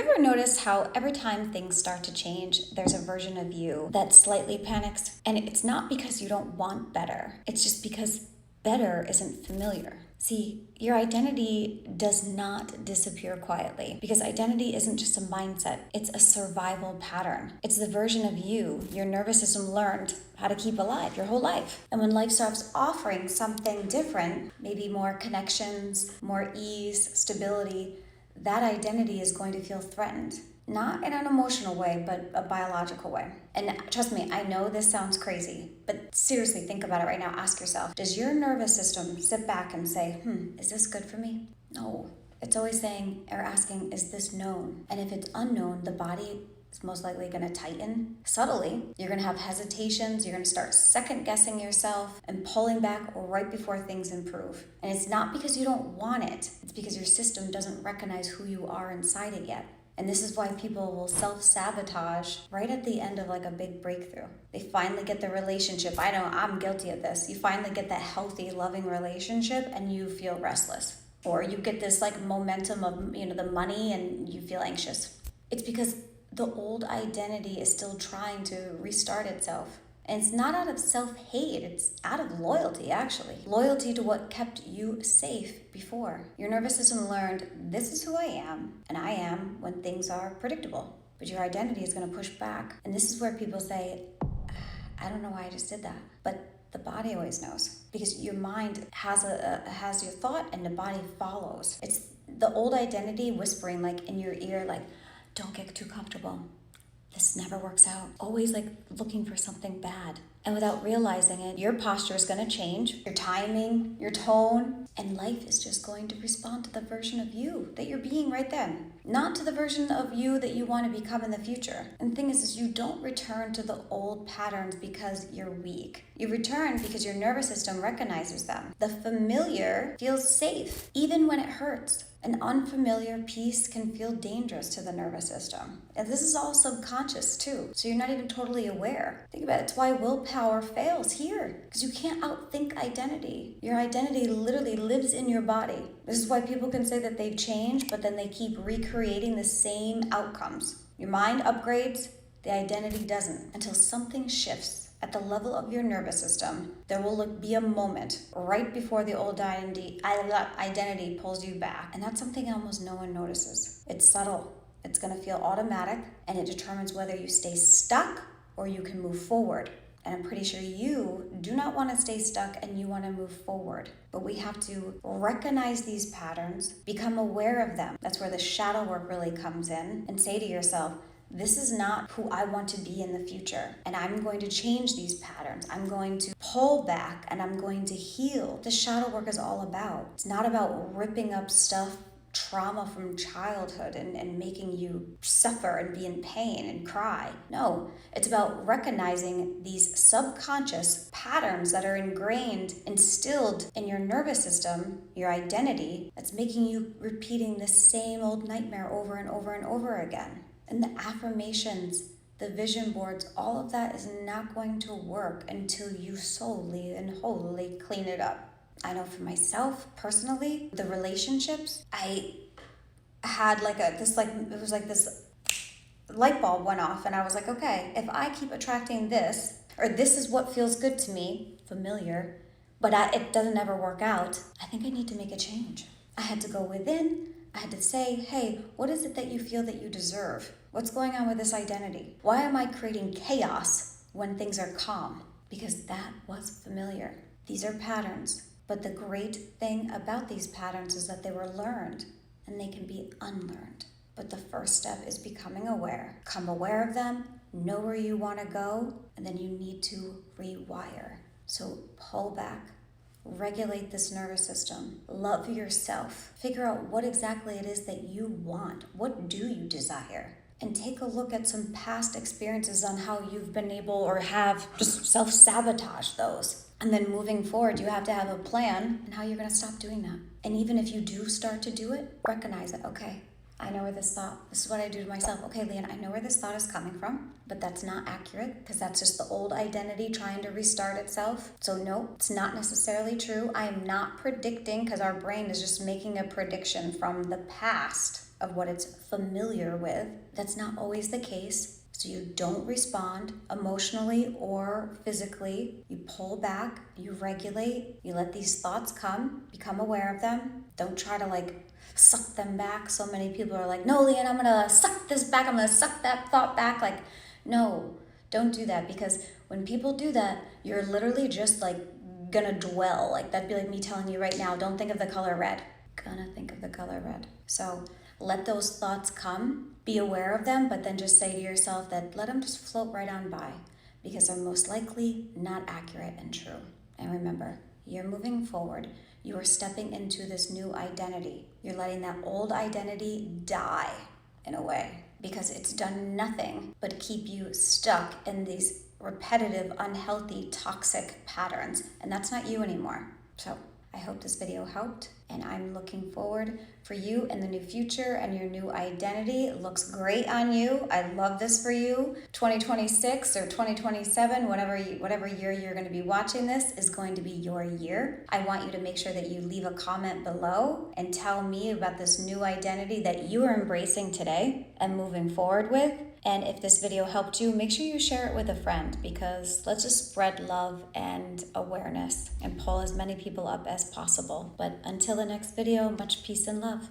you ever notice how every time things start to change, there's a version of you that slightly panics? And it's not because you don't want better, it's just because better isn't familiar. See, your identity does not disappear quietly because identity isn't just a mindset, it's a survival pattern. It's the version of you your nervous system learned how to keep alive your whole life. And when life starts offering something different, maybe more connections, more ease, stability, that identity is going to feel threatened. Not in an emotional way, but a biological way. And trust me, I know this sounds crazy, but seriously, think about it right now. Ask yourself, does your nervous system sit back and say, is this good for me? No. It's always saying or asking, is this known? And if it's unknown, the body is most likely going to tighten subtly. You're going to have hesitations. You're going to start second guessing yourself and pulling back right before things improve. And it's not because you don't want it. It's because your system doesn't recognize who you are inside it yet. And this is why people will self-sabotage right at the end of like a big breakthrough. They finally get the relationship. I know I'm guilty of this. You finally get that healthy, loving relationship and you feel restless. Or you get this like momentum of, the money and you feel anxious. It's because the old identity is still trying to restart itself. And it's not out of self-hate, it's out of loyalty, actually. Loyalty to what kept you safe before. Your nervous system learned, this is who I am, and I am when things are predictable. But your identity is going to push back. And this is where people say, I don't know why I just did that. But the body always knows. Because your mind has your thought and the body follows. It's the old identity whispering like in your ear, like, don't get too comfortable. This never works out. Always like looking for something bad. And without realizing it, your posture is going to change, your timing, your tone, and life is just going to respond to the version of you that you're being right then. Not to the version of you that you want to become in the future. And the thing is you don't return to the old patterns because you're weak. You return because your nervous system recognizes them. The familiar feels safe, even when it hurts. An unfamiliar piece can feel dangerous to the nervous system. And this is all subconscious too, so you're not even totally aware. Think about it, it's why willpower fails here, because you can't outthink identity. Your identity literally lives in your body. This is why people can say that they've changed, but then they keep recreating the same outcomes. Your mind upgrades, the identity doesn't, until something shifts. At the level of your nervous system, there will be a moment right before the old identity pulls you back. And that's something almost no one notices. It's subtle. It's going to feel automatic, and it determines whether you stay stuck or you can move forward. And I'm pretty sure you do not want to stay stuck and you want to move forward. But we have to recognize these patterns, become aware of them. That's where the shadow work really comes in, and say to yourself, this is not who I want to be in the future. And I'm going to change these patterns. I'm going to pull back and I'm going to heal. The shadow work is all about. It's not about ripping up stuff, trauma from childhood and making you suffer and be in pain and cry. No, it's about recognizing these subconscious patterns that are ingrained, instilled in your nervous system, your identity, that's making you repeating the same old nightmare over and over and over again. And the affirmations, the vision boards, all of that is not going to work until you solely and wholly clean it up. I know for myself, personally, the relationships, I had this light bulb went off and I was like, okay, if I keep attracting this, or this is what feels good to me, familiar, but it doesn't ever work out, I think I need to make a change. I had to go within. I had to say, hey, what is it that you feel that you deserve? What's going on with this identity? Why am I creating chaos when things are calm? Because that was familiar. These are patterns. But the great thing about these patterns is that they were learned and they can be unlearned. But the first step is becoming aware. Become aware of them, know where you want to go, and then you need to rewire. So pull back. Regulate this nervous system. Love yourself. Figure out what exactly it is that you want. What do you desire? And take a look at some past experiences on how you've been able or have just self-sabotage those. And then moving forward, you have to have a plan on how you're going to stop doing that. And even if you do start to do it, recognize it. Okay, I know where this is what I do to myself. Okay, Leanne, I know where this thought is coming from, but that's not accurate because that's just the old identity trying to restart itself. So no, it's not necessarily true. I am not predicting, because our brain is just making a prediction from the past. of what it's familiar with. That's not always the case. So you don't respond emotionally or physically. You pull back, you regulate, you let these thoughts come, become aware of them. Don't try to like suck them back. So many people are like, no, Leanne, I'm gonna suck this back. I'm gonna suck that thought back. Like, no, don't do that, because when people do that, you're literally just like gonna dwell. Like that'd be like me telling you right now, don't think of the color red. Gonna think of the color red. So let those thoughts come, be aware of them, but then just say to yourself that let them just float right on by, because they're most likely not accurate and true. And remember, you're moving forward. You are stepping into this new identity. You're letting that old identity die in a way, because it's done nothing but keep you stuck in these repetitive, unhealthy, toxic patterns. And that's not you anymore. So I hope this video helped, and I'm looking forward for you in the new future and your new identity. It looks great on you. I love this for you. 2026 or 2027, whatever year you're going to be watching this is going to be your year. I want you to make sure that you leave a comment below and tell me about this new identity that you are embracing today and moving forward with. And if this video helped you, make sure you share it with a friend, because let's just spread love and awareness and pull as many people up as possible. But until the next video, much peace and love.